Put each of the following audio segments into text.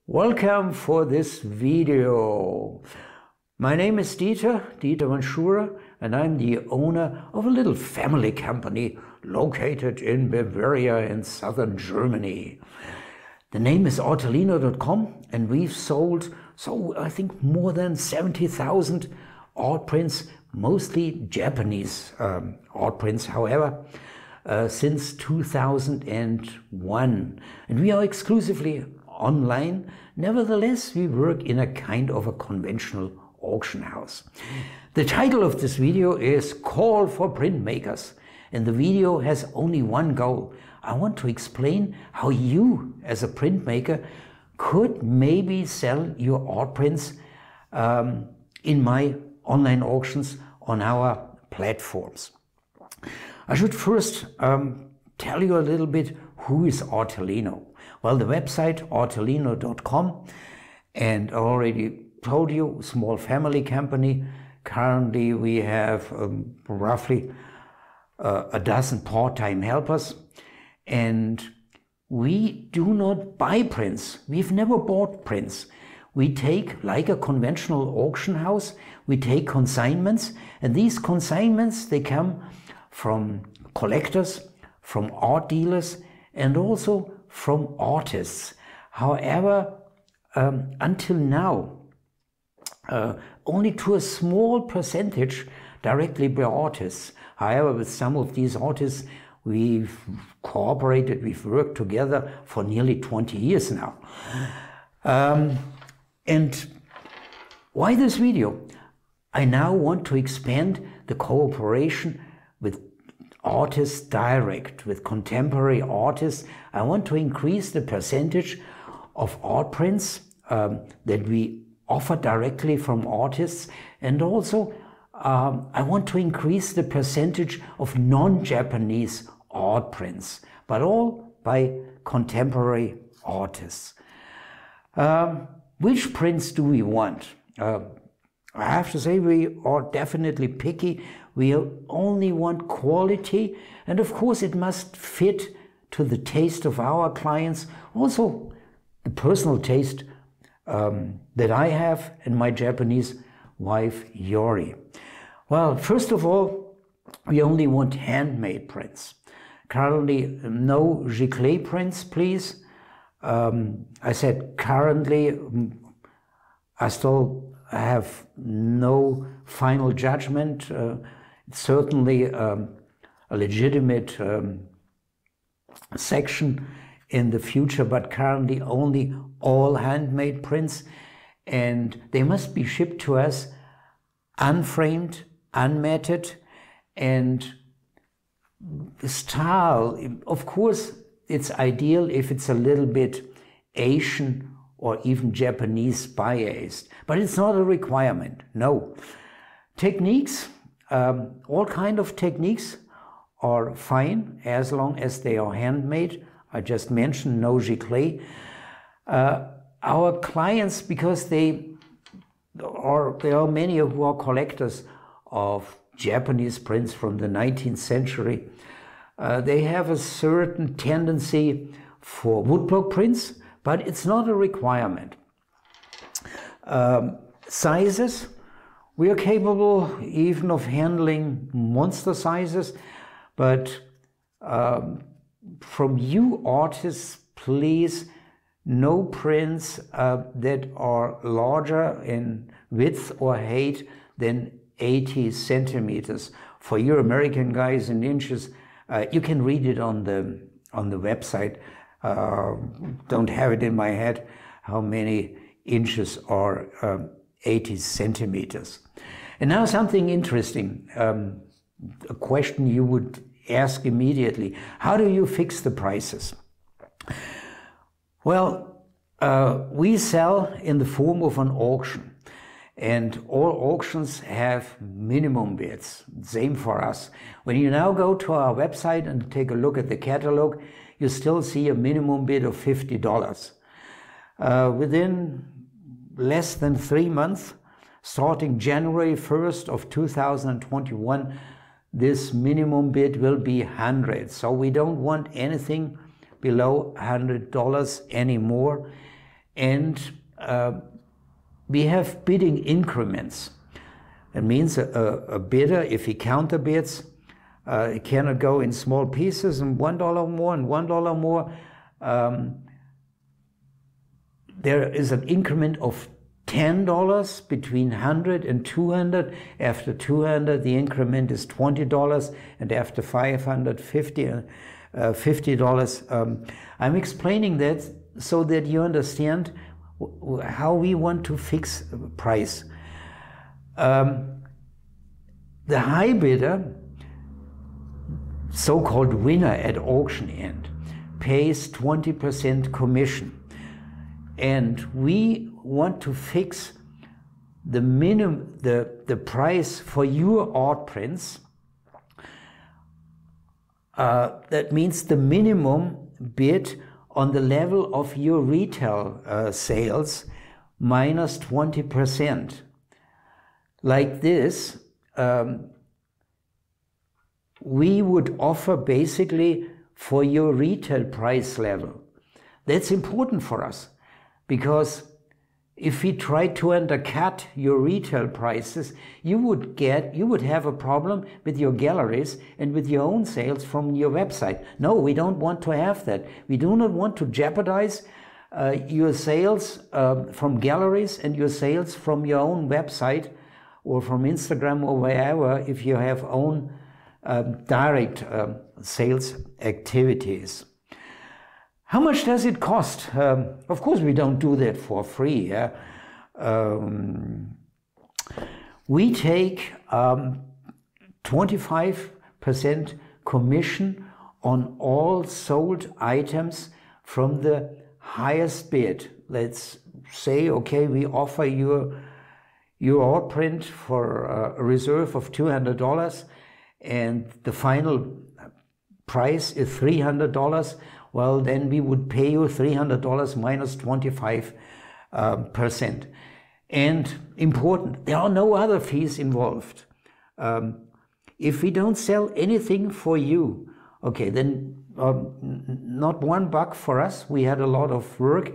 Welcome for this video. My name is Dieter Manschura, and I'm the owner of a little family company located in Bavaria in southern Germany. The name is artelino.com, and we've sold, I think, more than 70,000 art prints, mostly Japanese art prints, however, since 2001. And we are exclusively online. Nevertheless, we work in a kind of a conventional auction house. The title of this video is Call for Printmakers, and the video has only one goal. I want to explain how you, as a printmaker, could maybe sell your art prints in my online auctions on our platforms. I should first tell you a little bit who is Artelino. Well, the website artelino.com, and I already told you, small family company. Currently we have roughly a dozen part-time helpers, and we do not buy prints. We've never bought prints. We take, like a conventional auction house, we take consignments, and these consignments, they come from collectors, from art dealers, and also from artists. However, until now, only to a small percentage directly by artists. However, with some of these artists, we've cooperated, we've worked together for nearly 20 years now. And why this video? I now want to expand the cooperation with artists direct, with contemporary artists. I want to increase the percentage of art prints that we offer directly from artists, and also I want to increase the percentage of non-Japanese art prints, but all by contemporary artists. Which prints do we want? I have to say we are definitely picky. We only want quality, and of course it must fit to the taste of our clients, also the personal taste that I have and my Japanese wife Yori. Well, first of all, we only want handmade prints. Currently, no giclée prints, please. I said currently, I still have no final judgment. It's certainly a legitimate section in the future, but currently only all handmade prints, and they must be shipped to us unframed, unmatted, and the style, of course, it's ideal if it's a little bit Asian or even Japanese biased, but it's not a requirement, no. Techniques, all kind of techniques are fine as long as they are handmade. I just mentioned no giclée. Our clients, because there are many who are collectors of Japanese prints from the 19th century, they have a certain tendency for woodblock prints, but it's not a requirement. Sizes, we are capable even of handling monster sizes, but from you artists, please, no prints that are larger in width or height than 80 centimeters. For you American guys in inches, you can read it on the website. Don't have it in my head how many inches are 80 centimeters. And now something interesting, a question you would ask immediately. How do you fix the prices? Well, we sell in the form of an auction, and all auctions have minimum bids. Same for us. When you now go to our website and take a look at the catalog, you still see a minimum bid of $50. Within less than 3 months, starting January 1st of 2021, this minimum bid will be 100. So we don't want anything below $100 anymore. and we have bidding increments. It means a bidder, if he counter bids, it cannot go in small pieces and $1 more and $1 more. There is an increment of $10 between 100 and 200. After 200, the increment is $20, and after 500, $50. I'm explaining that so that you understand how we want to fix price. The high bidder, so-called winner at auction end, pays 20% commission. And we want to fix the minimum, the price for your art prints. That means the minimum bid on the level of your retail sales minus 20%. Like this, we would offer basically for your retail price level. That's important for us, because if we try to undercut your retail prices, you would have a problem with your galleries and with your own sales from your website. No, we don't want to have that. We do not want to jeopardize your sales from galleries and your sales from your own website or from Instagram or wherever if you have own direct sales activities. How much does it cost? Of course, we don't do that for free. Yeah? We take 25% commission on all sold items from the highest bid. Let's say, okay, we offer your art print for a reserve of $200, and the final price is $300. Well, then we would pay you $300 minus 25%. And important, there are no other fees involved. If we don't sell anything for you, okay, then not $1 for us. We had a lot of work.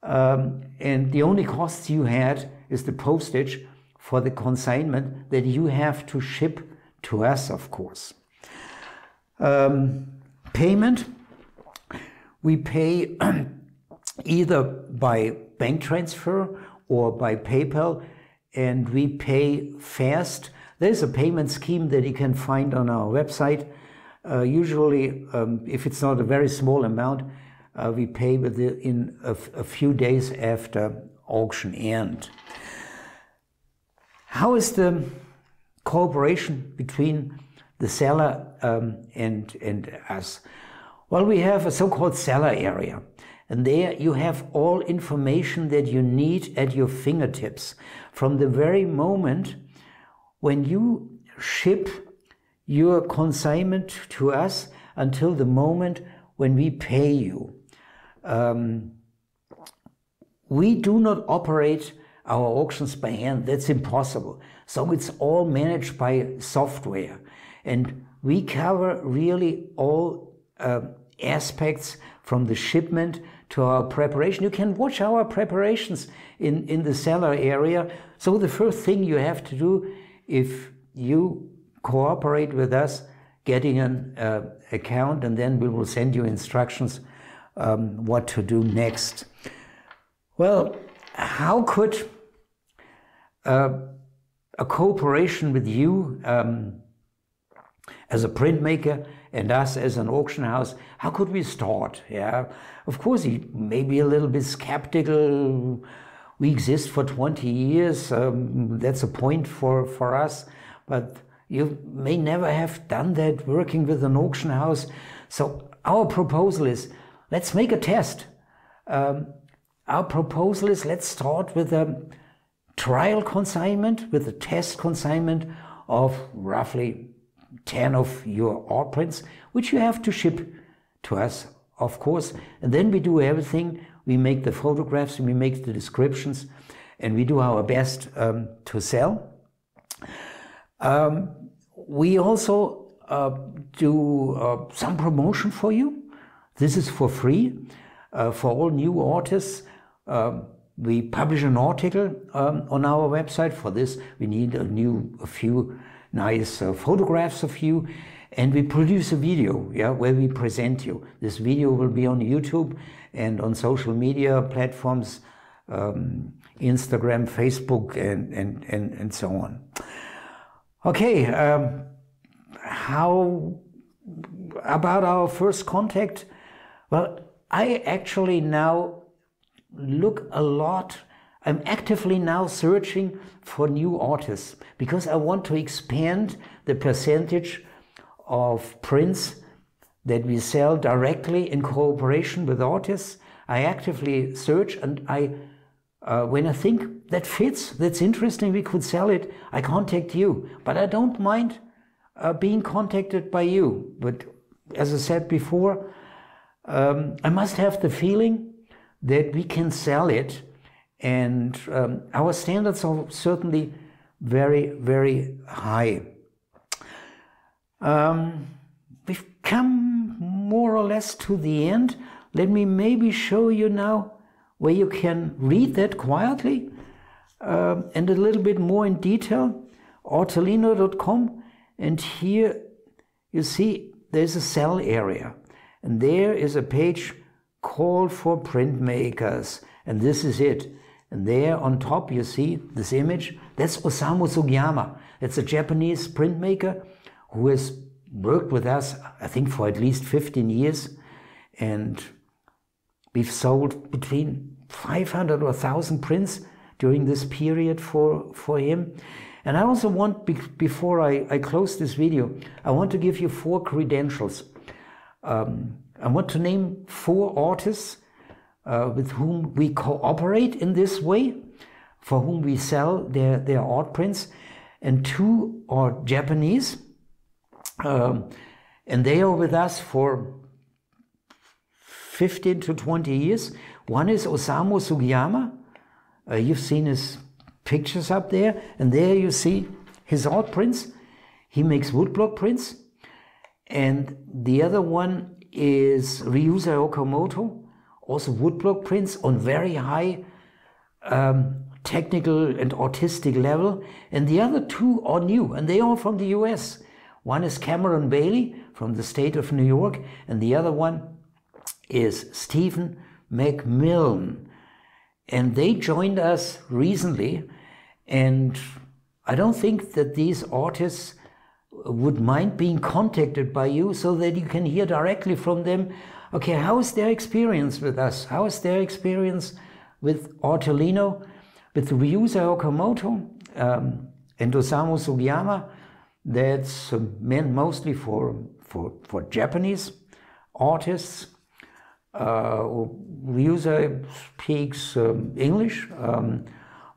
And the only costs you had is the postage for the consignment that you have to ship to us, of course. Payment. We pay either by bank transfer or by PayPal, and we pay fast. There's a payment scheme that you can find on our website. Usually, if it's not a very small amount, we pay in a few days after auction end. How is the cooperation between the seller and us? Well, we have a so-called seller area, and there you have all information that you need at your fingertips from the very moment when you ship your consignment to us until the moment when we pay you. We do not operate our auctions by hand. That's impossible. So it's all managed by software, and we cover really all aspects from the shipment to our preparation. You can watch our preparations in the seller area. So the first thing you have to do, if you cooperate with us, getting an account, and then we will send you instructions what to do next. Well, how could a cooperation with you as a printmaker and us as an auction house, how could we start? Yeah, of course, he may be a little bit skeptical. We exist for 20 years. That's a point for us. But you may never have done that working with an auction house. So our proposal is, let's make a test. Our proposal is, let's start with a trial consignment, with a test consignment of roughly 10 of your art prints, which you have to ship to us, of course. And then we do everything. We make the photographs, we make the descriptions, and we do our best to sell. We also do some promotion for you. This is for free for all new artists. We publish an article on our website. For this, we need a few nice photographs of you, and we produce a video, yeah, where we present you. This video will be on YouTube and on social media platforms, Instagram, Facebook, and so on. Okay, how about our first contact? Well, I actually now look a lot. I'm actively now searching for new artists because I want to expand the percentage of prints that we sell directly in cooperation with artists. I actively search, and when I think that fits, that's interesting, we could sell it, I contact you. But I don't mind being contacted by you. But as I said before, I must have the feeling that we can sell it, and our standards are certainly very, very high. We've come more or less to the end. Let me maybe show you now where you can read that quietly and a little bit more in detail. artelino.com, and here you see there's a sell area, and there is a page called for printmakers, and this is it. And there on top you see this image. That's Osamu Sugiyama. That's a Japanese printmaker who has worked with us, I think, for at least 15 years. And we've sold between 500 or 1,000 prints during this period for him. And I also want, before I close this video, I want to give you 4 credentials. I want to name 4 artists with whom we cooperate in this way, for whom we sell their art prints, and 2 are Japanese, and they are with us for 15 to 20 years. One is Osamu Sugiyama. You've seen his pictures up there, and there you see his art prints. He makes woodblock prints. And the other one is Ryuza Okamoto, also woodblock prints on very high technical and artistic level. And the other 2 are new, and they are from the US. One is Cameron Bailey from the state of New York, and the other one is Stephen McMillan. And they joined us recently, and I don't think that these artists would mind being contacted by you so that you can hear directly from them, okay, how is their experience with us? How is their experience with artelino, with Ryuza Okamoto and Osamu Sugiyama? That's meant mostly for Japanese artists. Ryuza speaks English,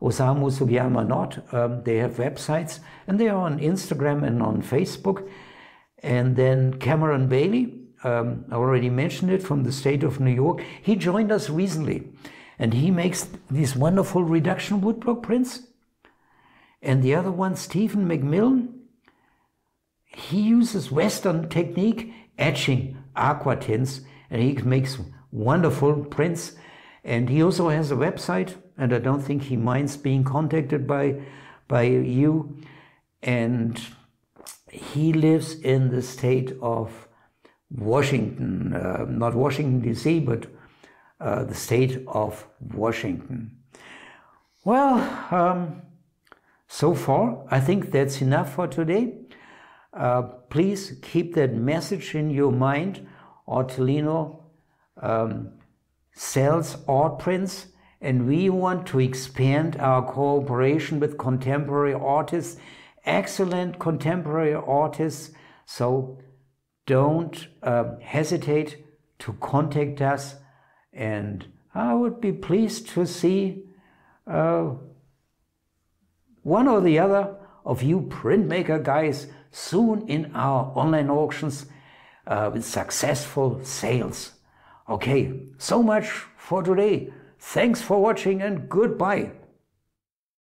Osamu Sugiyama not. They have websites, and they are on Instagram and on Facebook. And then Cameron Bailey, I already mentioned it, from the state of New York. He joined us recently, and he makes these wonderful reduction woodblock prints. And the other one, Stephen McMillan, he uses Western technique, etching, aqua tints, and he makes wonderful prints. And he also has a website, and I don't think he minds being contacted by you. And he lives in the state of Washington, not Washington DC, but the state of Washington. Well, so far, I think that's enough for today. Please keep that message in your mind. Artelino sells art prints, and we want to expand our cooperation with contemporary artists, excellent contemporary artists. So don't hesitate to contact us, and I would be pleased to see one or the other of you printmaker guys soon in our online auctions with successful sales. Okay, so much for today. Thanks for watching, and goodbye.